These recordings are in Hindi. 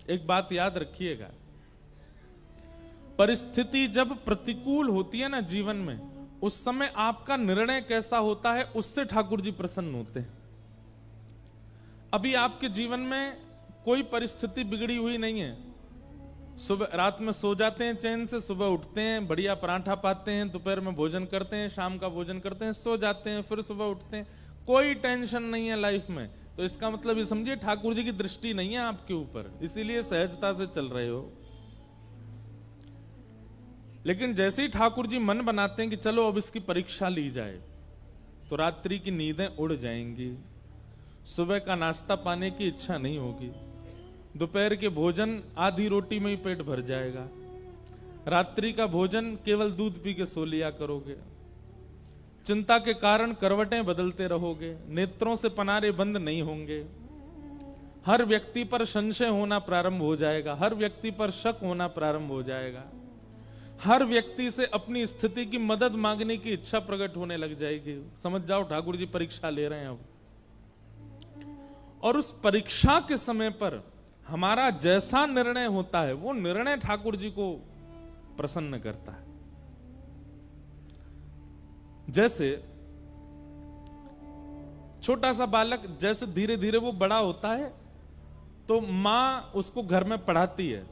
एक बात याद रखिएगा, परिस्थिति जब प्रतिकूल होती है ना जीवन में, उस समय आपका निर्णय कैसा होता है उससे ठाकुर जी प्रसन्न होते हैं। अभी आपके जीवन में कोई परिस्थिति बिगड़ी हुई नहीं है, सुबह रात में सो जाते हैं चैन से, सुबह उठते हैं, बढ़िया पराठा पाते हैं, दोपहर में भोजन करते हैं, शाम का भोजन करते हैं, सो जाते हैं, फिर सुबह उठते हैं, कोई टेंशन नहीं है लाइफ में। तो इसका मतलब ये समझिए ठाकुर जी की दृष्टि नहीं है आपके ऊपर, इसीलिए सहजता से चल रहे हो। लेकिन जैसे ही ठाकुर जी मन बनाते हैं कि चलो अब इसकी परीक्षा ली जाए, तो रात्रि की नींदें उड़ जाएंगी, सुबह का नाश्ता पाने की इच्छा नहीं होगी, दोपहर के भोजन आधी रोटी में ही पेट भर जाएगा, रात्रि का भोजन केवल दूध पी के सो लिया करोगे, चिंता के कारण करवटें बदलते रहोगे, नेत्रों से पनारे बंद नहीं होंगे, हर व्यक्ति पर संशय होना प्रारंभ हो जाएगा, हर व्यक्ति पर शक होना प्रारंभ हो जाएगा, हर व्यक्ति से अपनी स्थिति की मदद मांगने की इच्छा प्रकट होने लग जाएगी। समझ जाओ ठाकुर जी परीक्षा ले रहे हैं अब। और उस परीक्षा के समय पर हमारा जैसा निर्णय होता है वो निर्णय ठाकुर जी को प्रसन्न करता है। जैसे छोटा सा बालक जैसे धीरे धीरे वो बड़ा होता है, तो मां उसको घर में पढ़ाती है,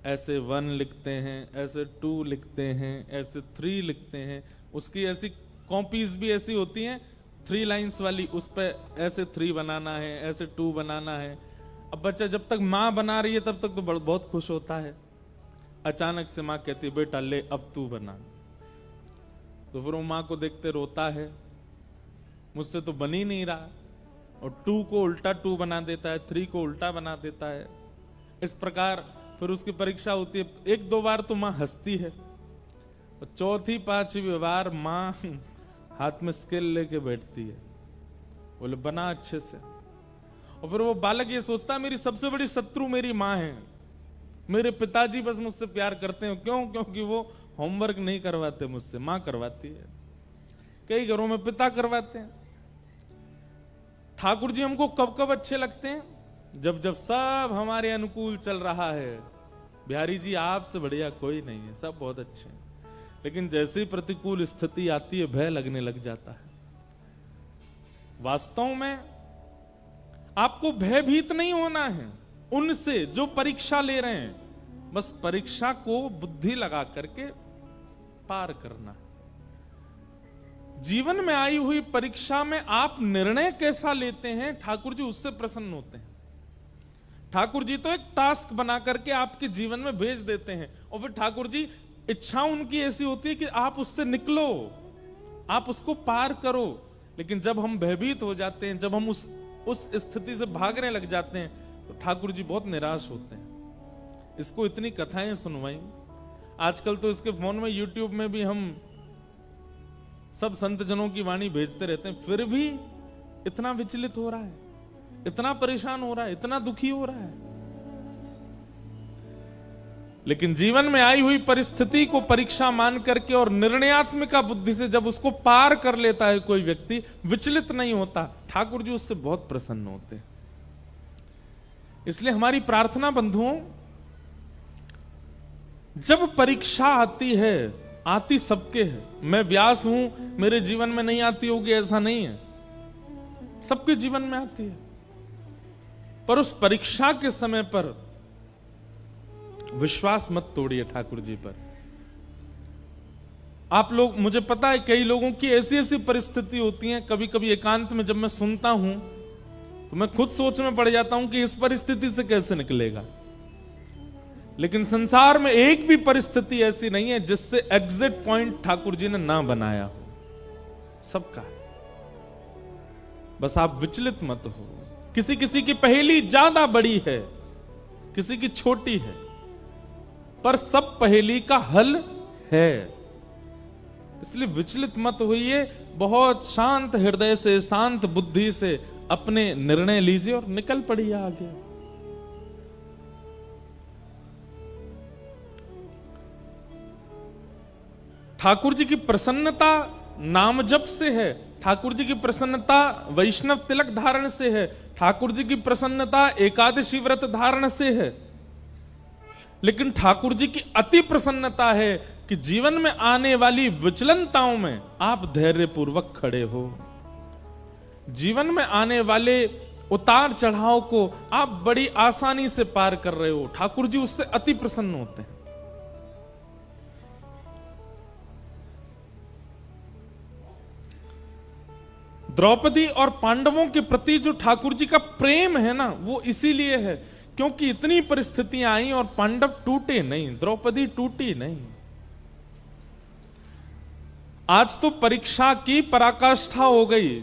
ऐसे 1 लिखते हैं, ऐसे 2 लिखते हैं, ऐसे 3 लिखते हैं, उसकी ऐसी कॉपीज भी ऐसी होती हैं 3 लाइंस वाली, उस पर ऐसे 3 बनाना है, ऐसे 2 बनाना है। अब बच्चा जब तक माँ बना रही है तब तक तो बहुत खुश होता है, अचानक से माँ कहती है बेटा ले अब तू बना, तो फिर वो माँ को देखते रोता है, मुझसे तो बन ही नहीं रहा, और 2 को उल्टा 2 बना देता है, 3 को उल्टा बना देता है। इस प्रकार फिर उसकी परीक्षा होती है, 1-2 बार तो माँ हंसती है, और 4थी-5वीं बार माँ हाथ में स्केल लेके बैठती है, बोले बना अच्छे से। और फिर वो बालक ये सोचता है मेरी सबसे बड़ी शत्रु मेरी माँ है, मेरे पिताजी बस मुझसे प्यार करते हैं, क्यों? क्योंकि वो होमवर्क नहीं करवाते मुझसे, माँ करवाती है। कई घरों में पिता करवाते हैं। ठाकुर जी हमको कब कब अच्छे लगते हैं? जब जब सब हमारे अनुकूल चल रहा है। बिहारी जी आपसे बढ़िया कोई नहीं है, सब बहुत अच्छे हैं। लेकिन जैसे ही प्रतिकूल स्थिति आती है भय लगने लग जाता है। वास्तव में आपको भयभीत नहीं होना है उनसे जो परीक्षा ले रहे हैं, बस परीक्षा को बुद्धि लगा करके पार करना है। जीवन में आई हुई परीक्षा में आप निर्णय कैसा लेते हैं, ठाकुर जी उससे प्रसन्न होते हैं। ठाकुर जी तो एक टास्क बना करके आपके जीवन में भेज देते हैं, और फिर ठाकुर जी इच्छा उनकी ऐसी होती है कि आप उससे निकलो, आप उसको पार करो। लेकिन जब हम भयभीत हो जाते हैं, जब हम उस स्थिति से भागने लग जाते हैं, तो ठाकुर जी बहुत निराश होते हैं। इसको इतनी कथाएं सुनवाई, आजकल तो इसके फोन में यूट्यूब में भी हम सब संत जनों की वाणी भेजते रहते हैं, फिर भी इतना विचलित हो रहा है, इतना परेशान हो रहा है, इतना दुखी हो रहा है। लेकिन जीवन में आई हुई परिस्थिति को परीक्षा मान करके और निर्णयात्मक बुद्धि से जब उसको पार कर लेता है कोई व्यक्ति, विचलित नहीं होता, ठाकुर जी उससे बहुत प्रसन्न होते हैं। इसलिए हमारी प्रार्थना बंधुओं, जब परीक्षा आती है, आती सबके है, मैं व्यास हूं मेरे जीवन में नहीं आती होगी ऐसा नहीं है, सबके जीवन में आती है। पर उस परीक्षा के समय पर विश्वास मत तोड़िए ठाकुर जी पर। आप लोग, मुझे पता है कई लोगों की ऐसी ऐसी परिस्थिति होती है, कभी कभी एकांत में जब मैं सुनता हूं तो मैं खुद सोच में पड़ जाता हूं कि इस परिस्थिति से कैसे निकलेगा। लेकिन संसार में एक भी परिस्थिति ऐसी नहीं है जिससे एग्जिट पॉइंट ठाकुर जी ने ना बनाया हो, सबका है। बस आप विचलित मत हो। किसी किसी की पहेली ज्यादा बड़ी है, किसी की छोटी है, पर सब पहेली का हल है। इसलिए विचलित मत होइए, बहुत शांत हृदय से, शांत बुद्धि से अपने निर्णय लीजिए और निकल पड़िए आगे। ठाकुर जी की प्रसन्नता नाम जप से है, ठाकुर जी की प्रसन्नता वैष्णव तिलक धारण से है, ठाकुर जी की प्रसन्नता एकादशी व्रत धारण से है। लेकिन ठाकुर जी की अति प्रसन्नता है कि जीवन में आने वाली विचलनताओं में आप धैर्यपूर्वक खड़े हो। जीवन में आने वाले उतार चढ़ाव को आप बड़ी आसानी से पार कर रहे हो। ठाकुर जी उससे अति प्रसन्न होते हैं। द्रौपदी और पांडवों के प्रति जो ठाकुर जी का प्रेम है ना, वो इसीलिए है क्योंकि इतनी परिस्थितियां आई और पांडव टूटे नहीं, द्रौपदी टूटी नहीं। आज तो परीक्षा की पराकाष्ठा हो गई।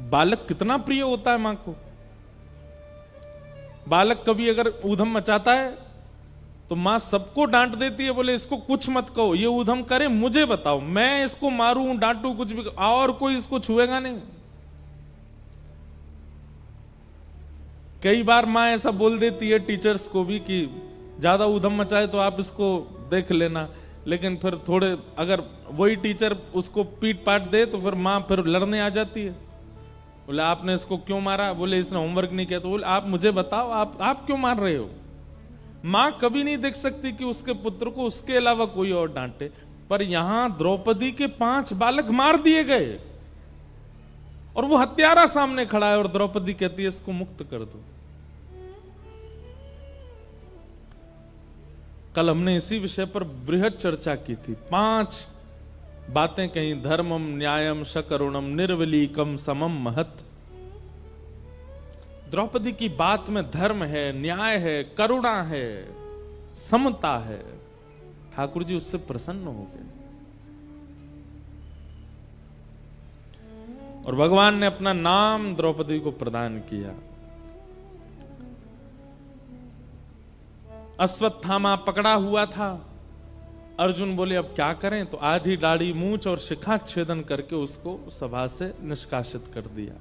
बालक कितना प्रिय होता है मां को। बालक कभी अगर ऊधम मचाता है तो मां सबको डांट देती है, बोले इसको कुछ मत कहो, ये ऊधम करे मुझे बताओ, मैं इसको मारूं डांटू कुछ भी, और कोई इसको छुएगा नहीं। कई बार मां ऐसा बोल देती है टीचर्स को भी कि ज्यादा ऊधम मचाए तो आप इसको देख लेना, लेकिन फिर थोड़े अगर वही टीचर उसको पीट पाट दे तो फिर मां फिर लड़ने आ जाती है। बोले आपने इसको क्यों मारा? बोले इसने होमवर्क नहीं किया। तो बोले आप मुझे बताओ, आप क्यों मार रहे हो? मां कभी नहीं देख सकती कि उसके पुत्र को उसके अलावा कोई और डांटे। पर यहां द्रौपदी के 5 बालक मार दिए गए और वो हत्यारा सामने खड़ा है और द्रौपदी कहती है इसको मुक्त कर दो। कल हमने इसी विषय पर बृहद चर्चा की थी। 5 बातें कहीं, धर्मम न्यायम शकरुणम निर्वलीकम समम महत। द्रौपदी की बात में धर्म है, न्याय है, करुणा है, समता है। ठाकुर जी उससे प्रसन्न हो गए और भगवान ने अपना नाम द्रौपदी को प्रदान किया। अश्वत्थामा पकड़ा हुआ था। अर्जुन बोले अब क्या करें? तो आधी दाढ़ी मूंछ और शिखा छेदन करके उसको सभा से निष्कासित कर दिया।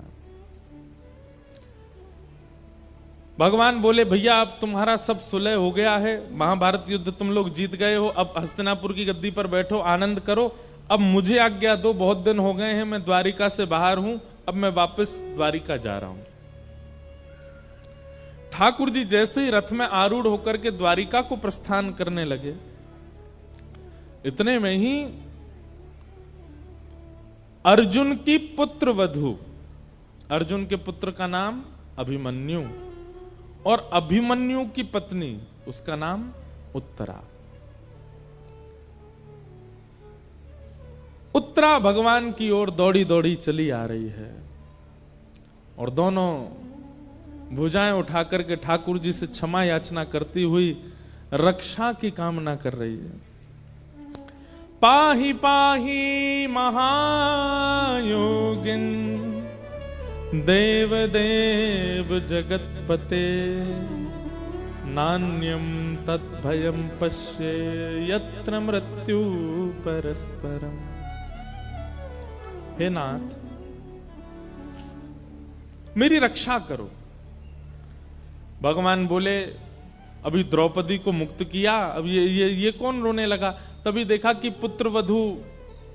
भगवान बोले भैया अब तुम्हारा सब सुलह हो गया है, महाभारत युद्ध तुम लोग जीत गए हो, अब हस्तिनापुर की गद्दी पर बैठो, आनंद करो। अब मुझे आज्ञा दो, बहुत दिन हो गए हैं मैं द्वारिका से बाहर हूं, अब मैं वापस द्वारिका जा रहा हूं। ठाकुर जी जैसे ही रथ में आरूढ़ होकर के द्वारिका को प्रस्थान करने लगे, इतने में ही अर्जुन की पुत्र वधू, अर्जुन के पुत्र का नाम अभिमन्यु और अभिमन्यु की पत्नी उसका नाम उत्तरा। उत्तरा भगवान की ओर दौड़ी दौड़ी चली आ रही है और दोनों भुजाएं उठा करके ठाकुर जी से क्षमा याचना करती हुई रक्षा की कामना कर रही है। पाहि पाहि महायोगिन देव देव जगतपते नान्यम तद्भयम पश्ये यत्र मृत्यु परस्परम। हे नाथ मेरी रक्षा करो। भगवान बोले अभी द्रौपदी को मुक्त किया, अब ये कौन रोने लगा? तभी देखा कि पुत्र वधू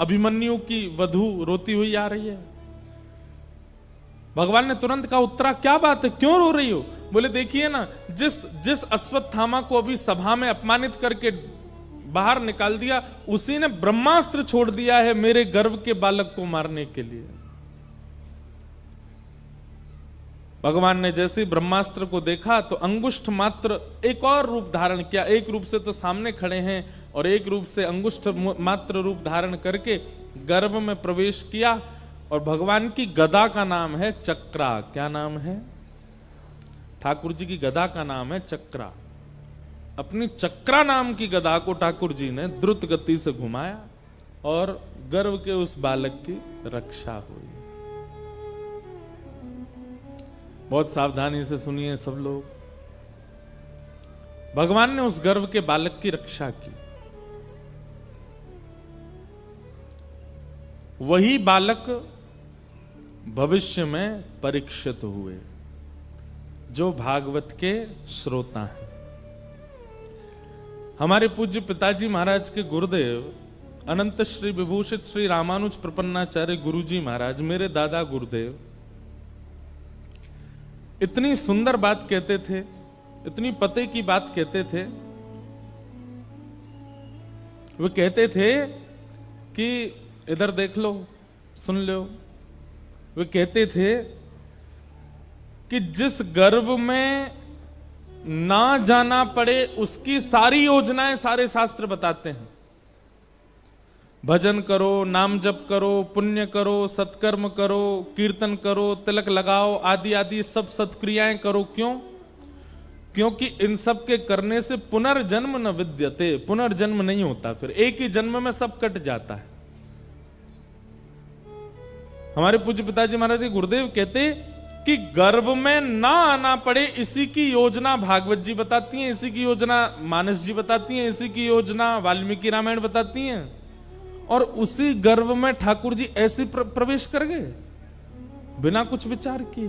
अभिमन्यु की वधू रोती हुई आ रही है। भगवान ने तुरंत कहा उत्तरा क्या बात है, क्यों रो रही हो? बोले देखिए ना, जिस अश्वत्थामा को अभी सभा में अपमानित करके बाहर निकाल दिया, उसी ने ब्रह्मास्त्र छोड़ दिया है मेरे गर्भ के बालक को मारने के लिए। भगवान ने जैसे ही ब्रह्मास्त्र को देखा तो अंगुष्ठ मात्र एक और रूप धारण किया। एक रूप से तो सामने खड़े हैं और एक रूप से अंगुष्ठ मात्र रूप धारण करके गर्भ में प्रवेश किया और भगवान की गदा का नाम है चक्रा। क्या नाम है? ठाकुर जी की गदा का नाम है चक्रा। अपनी चक्रा नाम की गदा को ठाकुर जी ने द्रुत गति से घुमाया और गर्भ के उस बालक की रक्षा हुई। बहुत सावधानी से सुनिए सब लोग। भगवान ने उस गर्भ के बालक की रक्षा की। वही बालक भविष्य में परीक्षित हुए, जो भागवत के श्रोता हैं। हमारे पूज्य पिताजी महाराज के गुरुदेव अनंत श्री विभूषित श्री रामानुज प्रपन्नाचार्य गुरुजी महाराज, मेरे दादा गुरुदेव, इतनी सुंदर बात कहते थे, इतनी पते की बात कहते थे। वो कहते थे कि इधर देख लो, सुन लो। वे कहते थे कि जिस गर्भ में ना जाना पड़े उसकी सारी योजनाएं सारे शास्त्र बताते हैं। भजन करो, नाम जप करो, पुण्य करो, सत्कर्म करो, कीर्तन करो, तिलक लगाओ, आदि आदि सब सत्क्रियाएं करो। क्यों? क्योंकि इन सब के करने से पुनर्जन्म न विद्यते, पुनर्जन्म नहीं होता, फिर एक ही जन्म में सब कट जाता है। हमारे पूज्य पिताजी महाराज जी गुरुदेव कहते कि गर्भ में ना आना पड़े, इसी की योजना भागवत जी बताती हैं, इसी की योजना मानस जी बताती हैं, इसी की योजना वाल्मीकि रामायण बताती हैं। और उसी गर्भ में ठाकुर जी ऐसे प्रवेश कर गए बिना कुछ विचार किए।